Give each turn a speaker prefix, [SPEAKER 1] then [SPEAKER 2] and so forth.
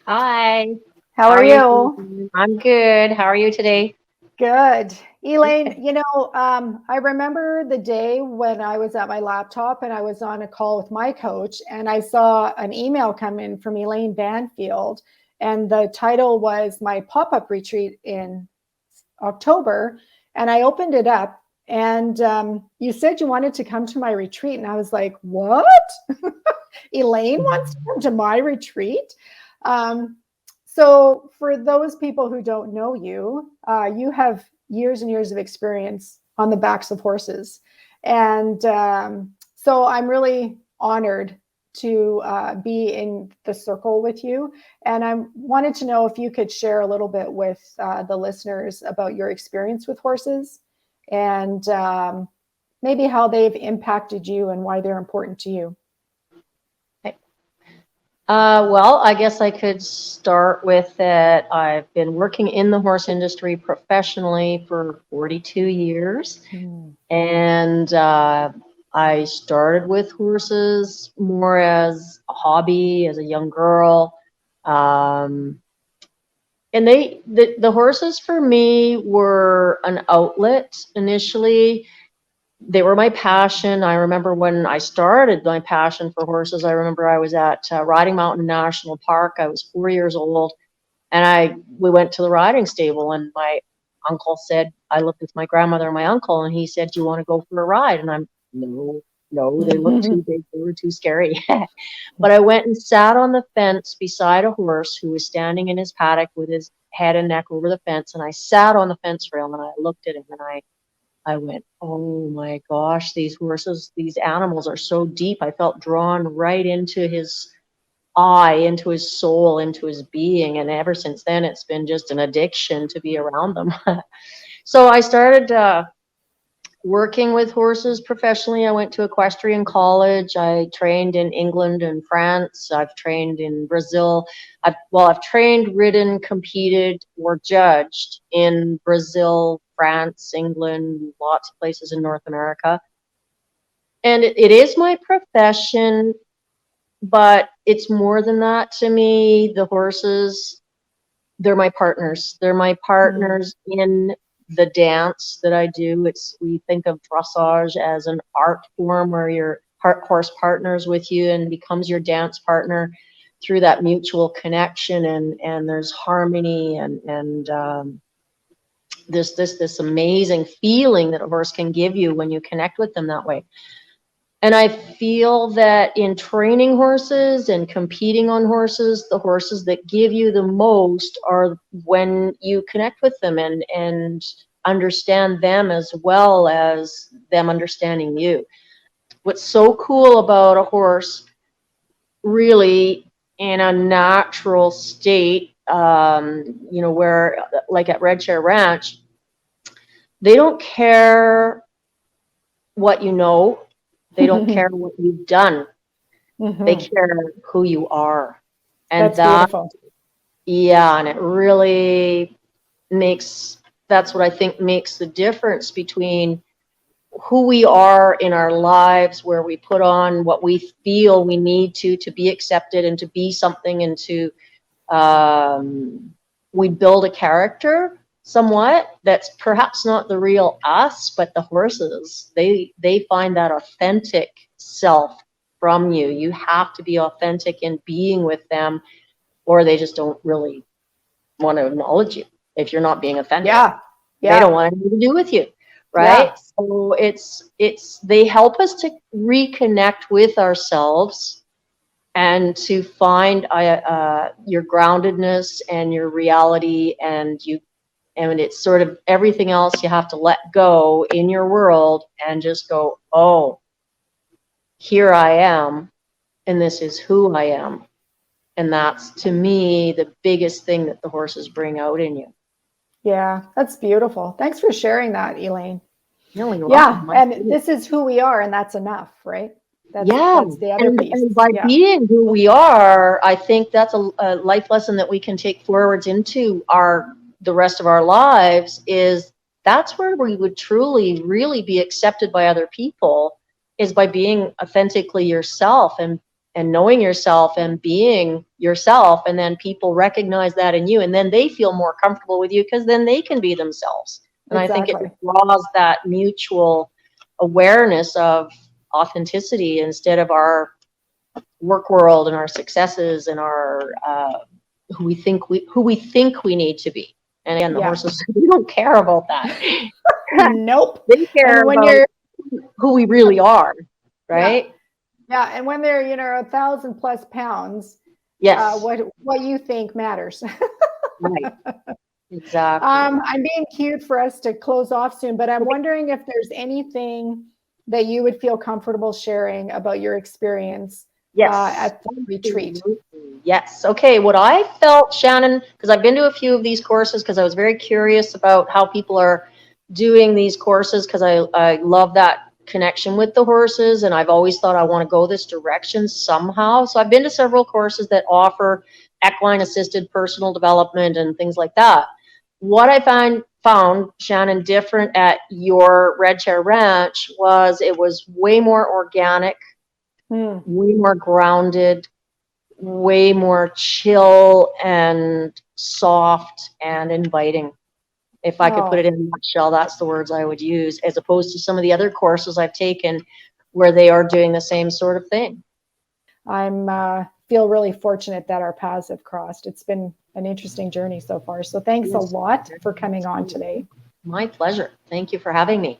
[SPEAKER 1] Hi,
[SPEAKER 2] How
[SPEAKER 1] how
[SPEAKER 2] are
[SPEAKER 1] are you
[SPEAKER 2] you?
[SPEAKER 1] doing? I'm good. How are you today?
[SPEAKER 2] Good. Elaine, I remember the day when I was at my laptop and I was on a call with my coach, and I saw an email come in from Elaine Banfield, and the title was my pop up retreat in October. And I opened it up, and you said you wanted to come to my retreat. And I was like, what? Elaine wants to come to my retreat? Um, so, for those people who don't know you, you have years and years of experience on the backs of horses. And so, I'm really honored to be in the circle with you. And I wanted to know if you could share a little bit with the listeners about your experience with horses and maybe how they've impacted you and why they're important to you.
[SPEAKER 1] Okay. Well, I guess I could start with that. I've been working in the horse industry professionally for 42 years,
[SPEAKER 2] Mm.
[SPEAKER 1] and I started with horses more as a hobby as a young girl. Um, and the horses for me were an outlet initially. They were my passion. I remember when I started my passion for horses, I remember I was at Riding Mountain National Park. I was 4 years old, and we went to the riding stable, and my uncle said, I lived with my grandmother and my uncle, and he said, do you want to go for a ride? And I'm, no, no, they looked too big. They were too scary. But I went and sat on the fence beside a horse who was standing in his paddock with his head and neck over the fence. And I sat on the fence rail and I looked at him and I went, oh my gosh, these horses, these animals are so deep. I felt drawn right into his eye, into his soul, into his being. And ever since then, it's been just an addiction to be around them. So I started working with horses professionally. I went to equestrian college. I trained in England and France. I've trained in Brazil. I've trained, ridden, competed, or judged in Brazil, France, England, lots of places in North America. And it is my profession, but it's more than that to me. The horses, they're my partners. They're my
[SPEAKER 2] Mm.
[SPEAKER 1] partners in the dance that I do. We think of dressage as an art form where your horse partners with you and becomes your dance partner through that mutual connection, and there's harmony and this amazing feeling that a horse can give you when you connect with them that way. And I feel that in training horses and competing on horses, the horses that give you the most are when you connect with them and understand them as well as them understanding you. What's so cool about a horse, really, in a natural state, where, like at Red Chair Ranch, they don't care what you know, they don't care what you've done. They
[SPEAKER 2] Hmm.
[SPEAKER 1] care who you are. And
[SPEAKER 2] That's
[SPEAKER 1] that,
[SPEAKER 2] beautiful.
[SPEAKER 1] yeah, and it really makes, that's what I think makes the difference between who we are in our lives, where we put on what we feel we need to be accepted and to be something and to, um, we build a character somewhat that's perhaps not the real us, but the horses, they find that authentic self from you. You have to be authentic in being with them, or they just don't really want to acknowledge you if you're not being authentic.
[SPEAKER 2] Yeah.
[SPEAKER 1] They don't
[SPEAKER 2] Yeah.
[SPEAKER 1] want anything to do with you,
[SPEAKER 2] Yeah.
[SPEAKER 1] right? So it's they help us to reconnect with ourselves and to find your groundedness and your reality, and it's sort of everything else you have to let go in your world and just go, oh, here I am, and this is who I am. And that's, to me, the biggest thing that the horses bring out in you.
[SPEAKER 2] Yeah. That's beautiful. Thanks for sharing that, Elaine.
[SPEAKER 1] No, you're welcome.
[SPEAKER 2] Yeah.
[SPEAKER 1] My
[SPEAKER 2] And
[SPEAKER 1] pleasure.
[SPEAKER 2] this is who we are, and that's enough, right? That's
[SPEAKER 1] Yeah,
[SPEAKER 2] that's the other
[SPEAKER 1] and
[SPEAKER 2] piece.
[SPEAKER 1] by
[SPEAKER 2] Yeah.
[SPEAKER 1] being who we are, I think that's a life lesson that we can take forwards into the rest of our lives. Is that's where we would truly, really be accepted by other people, is by being authentically yourself and knowing yourself and being yourself, and then people recognize that in you, and then they feel more comfortable with you because then they can be themselves. And I think it
[SPEAKER 2] Exactly.
[SPEAKER 1] draws that mutual awareness of authenticity instead of our work world and our successes and our who we think we need to be. And again, the
[SPEAKER 2] Yeah.
[SPEAKER 1] horses, we don't care about that.
[SPEAKER 2] Nope.
[SPEAKER 1] They care
[SPEAKER 2] And when
[SPEAKER 1] about
[SPEAKER 2] you're,
[SPEAKER 1] who we really are, right?
[SPEAKER 2] yeah, and when they're 1,000+ pounds,
[SPEAKER 1] Yes,
[SPEAKER 2] what you think matters.
[SPEAKER 1] right, exactly.
[SPEAKER 2] I'm being cute for us to close off soon, but I'm wondering if there's anything that you would feel comfortable sharing about your experience
[SPEAKER 1] Yes.
[SPEAKER 2] at the retreat.
[SPEAKER 1] Yes. Okay. What I felt, Shannon, because I've been to a few of these courses because I was very curious about how people are doing these courses because I love that connection with the horses, and I've always thought I want to go this direction somehow. So I've been to several courses that offer equine assisted personal development and things like that. What I found, Shannon, different at your Red Chair Ranch was it was way more organic, way more grounded, way more chill and soft and inviting. If I could put
[SPEAKER 2] Oh,
[SPEAKER 1] it in a nutshell, that's the words I would use, as opposed to some of the other courses I've taken where they are doing the same sort of thing.
[SPEAKER 2] I'm feel really fortunate that our paths have crossed. It's been an interesting journey so far. So thanks a
[SPEAKER 1] Yes.
[SPEAKER 2] lot for coming on today.
[SPEAKER 1] My pleasure. Thank you for having me.